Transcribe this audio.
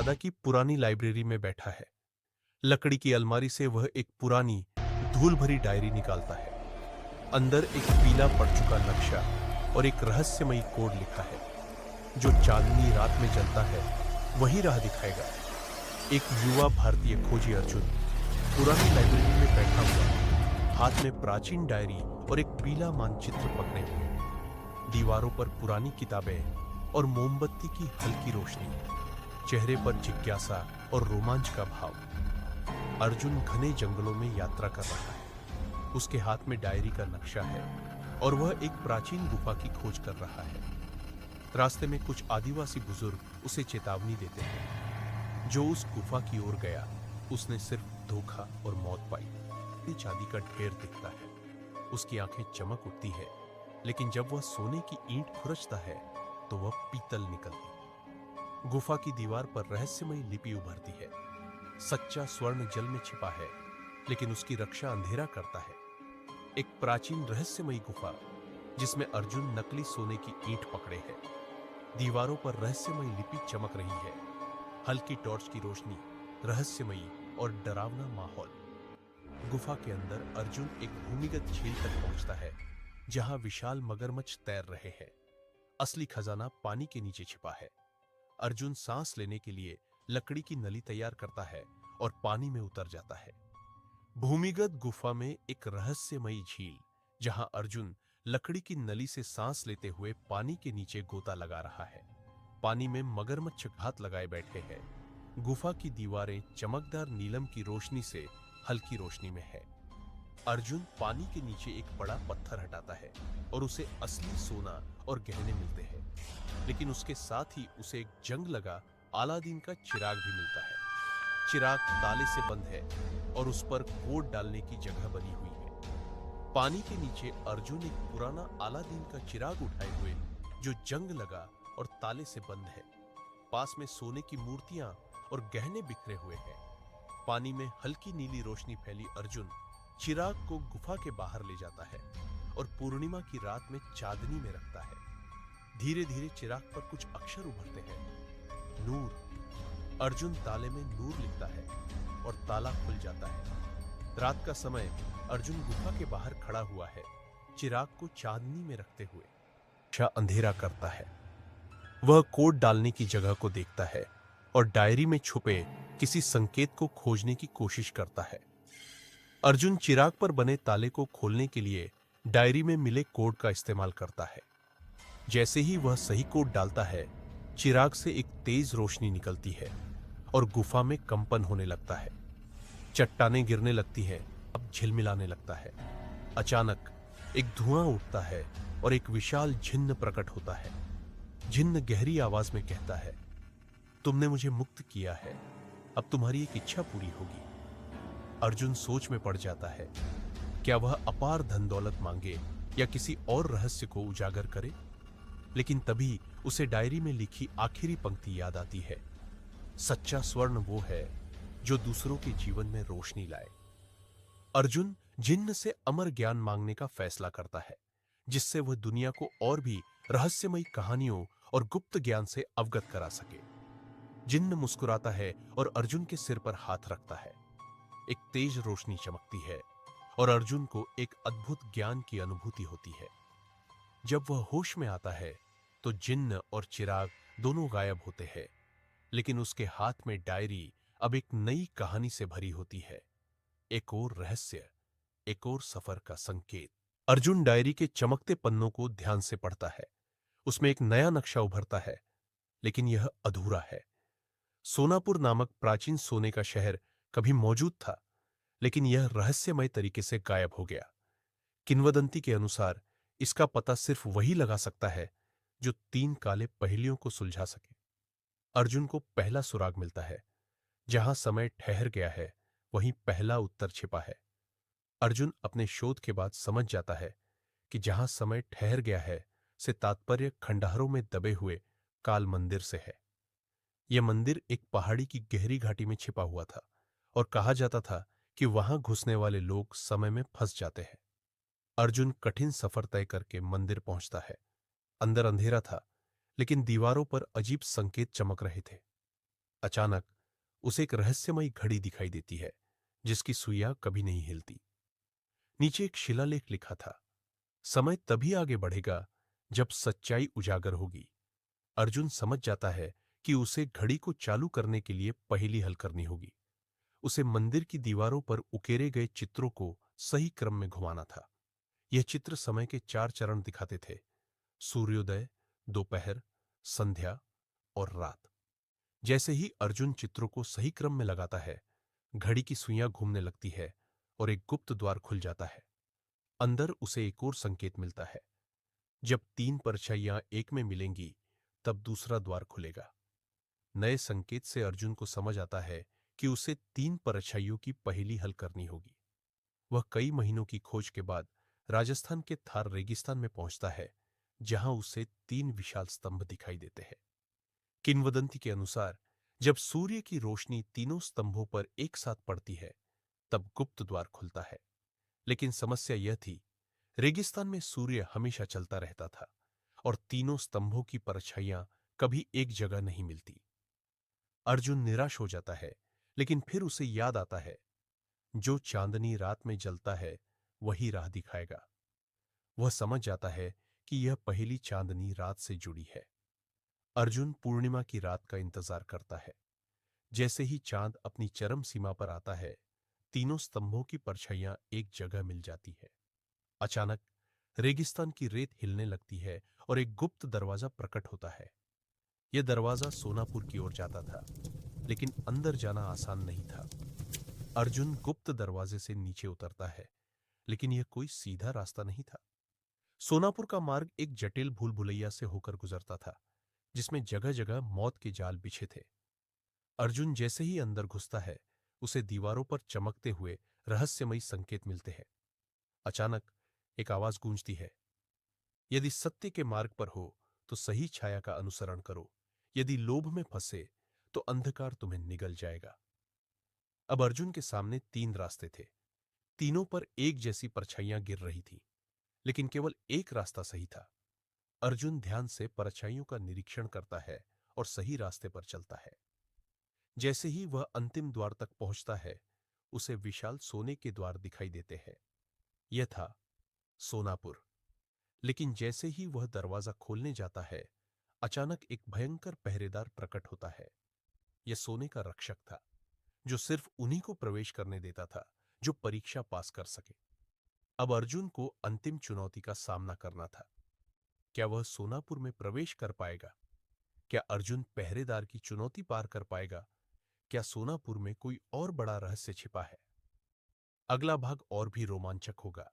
दादा की पुरानी लाइब्रेरी में बैठा है। लकड़ी की अलमारी से वह एक पुरानी धूल भरी डायरी निकालता है। अंदर एक पीला पड़ चुका नक्शा और एक रहस्यमयी कोड लिखा है। जो चांदनी रात में जलता है वही राह दिखाएगा। एक युवा भारतीय खोजी अर्जुन पुरानी लाइब्रेरी में बैठा हुआ, हाथ में प्राचीन डायरी और एक पीला मानचित्र पकड़े हुए। दीवारों पर पुरानी किताबें और मोमबत्ती की हल्की रोशनी, चेहरे पर जिज्ञासा और रोमांच का भाव। अर्जुन घने जंगलों में यात्रा कर रहा है। उसके हाथ में डायरी का नक्शा है और वह एक प्राचीन गुफा की खोज कर रहा है। रास्ते में कुछ आदिवासी बुजुर्ग उसे चेतावनी देते हैं। जो उस गुफा की ओर गया उसने सिर्फ धोखा और मौत पाई। चांदी का ढेर दिखता है, उसकी आंखें चमक उठती है, लेकिन जब वह सोने की ईंट खुरचता है तो वह पीतल निकलती। गुफा की दीवार पर रहस्यमयी लिपि उभरती है। सच्चा स्वर्ण जल में छिपा है, लेकिन उसकी रक्षा अंधेरा करता है। एक प्राचीन रहस्यमयी गुफा जिसमें अर्जुन नकली सोने की ईंट पकड़े है। दीवारों पर रहस्यमयी लिपि चमक रही है। हल्की टॉर्च की रोशनी, रहस्यमयी और डरावना माहौल। गुफा के अंदर अर्जुन एक भूमिगत झील तक पहुंचता है, जहां विशाल मगरमच्छ तैर रहे हैं। असली खजाना पानी के नीचे छिपा है। अर्जुन सांस लेने के लिए लकड़ी की नली तैयार करता है और पानी में उतर जाता है। भूमिगत गुफा में एक रहस्यमयी झील, जहां अर्जुन लकड़ी की नली से सांस लेते हुए पानी के नीचे गोता लगा रहा है। पानी में मगरमच्छ घात लगाए बैठे हैं। गुफा की दीवारें चमकदार नीलम की रोशनी से हल्की रोशनी में है। अर्जुन पानी के नीचे एक बड़ा पत्थर हटाता है और उसे असली सोना और गहने मिलते हैं, लेकिन उसके साथ ही उसे एक जंग लगा अलादीन का चिराग भी मिलता है। चिराग ताले से बंद है और उस पर कोड डालने की जगह बनी हुई है। पानी के नीचे अर्जुन एक पुराना अलादीन का चिराग उठाए हुए, जो जंग लगा और ताले से बंद है। पास में सोने की मूर्तियां और गहने बिखरे हुए हैं। पानी में हल्की नीली रोशनी फैली अर्जुन चिराग को गुफा के बाहर ले जाता है और पूर्णिमा की रात में चांदनी में रखता है। धीरे धीरे चिराग पर कुछ अक्षर उभरते हैं। नूर। अर्जुन ताले में नूर लिखता है और ताला खुल जाता है। रात का समय अर्जुन गुफा के बाहर खड़ा हुआ है, चिराग को चांदनी में रखते हुए। नक्शा अंधेरा करता है। वह कोड डालने की जगह को देखता है और डायरी में छुपे किसी संकेत को खोजने की कोशिश करता है। अर्जुन चिराग पर बने ताले को खोलने के लिए डायरी में मिले कोड का इस्तेमाल करता है। जैसे ही वह सही कोड डालता है, चिराग से एक तेज रोशनी निकलती है और गुफा में कंपन होने लगता है। चट्टानें गिरने लगती हैं, अब झिलमिलाने लगता है। अचानक एक धुआं उठता है और एक विशाल जिन्न प्रकट होता है। जिन्न गहरी आवाज में कहता है, तुमने मुझे मुक्त किया है, अब तुम्हारी एक इच्छा पूरी होगी। अर्जुन सोच में पड़ जाता है। क्या वह अपार धन दौलत मांगे या किसी और रहस्य को उजागर करे? लेकिन तभी उसे डायरी में लिखी आखिरी पंक्ति याद आती है, सच्चा स्वर्ण वो है जो दूसरों के जीवन में रोशनी लाए। अर्जुन जिन्न से अमर ज्ञान मांगने का फैसला करता है, जिससे वह दुनिया को और भी रहस्यमयी कहानियों और गुप्त ज्ञान से अवगत करा सके। जिन्न मुस्कुराता है और अर्जुन के सिर पर हाथ रखता है। एक तेज रोशनी चमकती है और अर्जुन को एक अद्भुत ज्ञान की अनुभूति होती है। जब वह होश में आता है तो जिन्न और चिराग दोनों गायब होते हैं, लेकिन उसके हाथ में डायरी अब एक नई कहानी से भरी होती है। एक और रहस्य, एक और सफर का संकेत। अर्जुन डायरी के चमकते पन्नों को ध्यान से पढ़ता है। उसमें एक नया नक्शा उभरता है, लेकिन यह अधूरा है। सोनापुर नामक प्राचीन सोने का शहर कभी मौजूद था, लेकिन यह रहस्यमय तरीके से गायब हो गया। किंवदंती के अनुसार इसका पता सिर्फ वही लगा सकता है जो 3 काले पहेलियों को सुलझा सके। अर्जुन को पहला सुराग मिलता है। जहां समय ठहर गया है, वहीं पहला उत्तर छिपा है। अर्जुन अपने शोध के बाद समझ जाता है कि जहां समय ठहर गया है से तात्पर्य खंडहरों में दबे हुए काल मंदिर से है। यह मंदिर एक पहाड़ी की गहरी घाटी में छिपा हुआ था और कहा जाता था कि वहां घुसने वाले लोग समय में फंस जाते हैं। अर्जुन कठिन सफर तय करके मंदिर पहुंचता है। अंदर अंधेरा था, लेकिन दीवारों पर अजीब संकेत चमक रहे थे। अचानक उसे एक रहस्यमयी घड़ी दिखाई देती है जिसकी सुइयां कभी नहीं हिलती। नीचे एक शिलालेख लिखा था, समय तभी आगे बढ़ेगा जब सच्चाई उजागर होगी। अर्जुन समझ जाता है कि उसे घड़ी को चालू करने के लिए पहेली हल करनी होगी। उसे मंदिर की दीवारों पर उकेरे गए चित्रों को सही क्रम में घुमाना था। यह चित्र समय के 4 चरण दिखाते थे, सूर्योदय, दोपहर, संध्या और रात। जैसे ही अर्जुन चित्रों को सही क्रम में लगाता है, घड़ी की सुइयां घूमने लगती है और एक गुप्त द्वार खुल जाता है। अंदर उसे एक और संकेत मिलता है, जब 3 परछाइयां एक में मिलेंगी तब दूसरा द्वार खुलेगा। नए संकेत से अर्जुन को समझ आता है कि उसे 3 परछाइयों की पहेली हल करनी होगी। वह कई महीनों की खोज के बाद राजस्थान के थार रेगिस्तान में पहुंचता है, जहां उसे 3 विशाल स्तंभ दिखाई देते हैं। किंवदंती के अनुसार जब सूर्य की रोशनी तीनों स्तंभों पर एक साथ पड़ती है, तब गुप्त द्वार खुलता है। लेकिन समस्या यह थी, रेगिस्तान में सूर्य हमेशा चलता रहता था और तीनों स्तंभों की परछाइयां कभी एक जगह नहीं मिलती। अर्जुन निराश हो जाता है, लेकिन फिर उसे याद आता है, जो चांदनी रात में जलता है वही राह दिखाएगा। वह समझ जाता है कि यह पहेली चांदनी रात से जुड़ी है। अर्जुन पूर्णिमा की रात का इंतजार करता है। जैसे ही चांद अपनी चरम सीमा पर आता है, तीनों स्तंभों की परछाइयां एक जगह मिल जाती है। अचानक रेगिस्तान की रेत हिलने लगती है और एक गुप्त दरवाजा प्रकट होता है। यह दरवाजा सोनापुर की ओर जाता था, लेकिन अंदर जाना आसान नहीं था। अर्जुन गुप्त दरवाजे से नीचे उतरता है, लेकिन यह कोई सीधा रास्ता नहीं था। सोनापुर का मार्ग एक जटिल भूल भुलैया से होकर गुजरता था, जिसमें जगह जगह मौत के जाल बिछे थे। अर्जुन जैसे ही अंदर घुसता है, उसे दीवारों पर चमकते हुए रहस्यमयी संकेत मिलते हैं। अचानक एक आवाज गूंजती है, यदि सत्य के मार्ग पर हो तो सही छाया का अनुसरण करो, यदि लोभ में फंसे तो अंधकार तुम्हें निगल जाएगा। अब अर्जुन के सामने 3 रास्ते थे। तीनों पर एक जैसी परछाइयां गिर रही थीं, लेकिन केवल एक रास्ता सही था। अर्जुन ध्यान से परछाइयों का निरीक्षण करता है और सही रास्ते पर चलता है। जैसे ही वह अंतिम द्वार तक पहुंचता है, उसे विशाल सोने के द्वार दिखाई देते हैं। यह था सोनापुर। लेकिन जैसे ही वह दरवाजा खोलने जाता है, अचानक एक भयंकर पहरेदार प्रकट होता है। यह सोने का रक्षक था, जो सिर्फ उन्हीं को प्रवेश करने देता था जो परीक्षा पास कर सके। अब अर्जुन को अंतिम चुनौती का सामना करना था। क्या वह सोनापुर में प्रवेश कर पाएगा? क्या अर्जुन पहरेदार की चुनौती पार कर पाएगा? क्या सोनापुर में कोई और बड़ा रहस्य छिपा है? अगला भाग और भी रोमांचक होगा।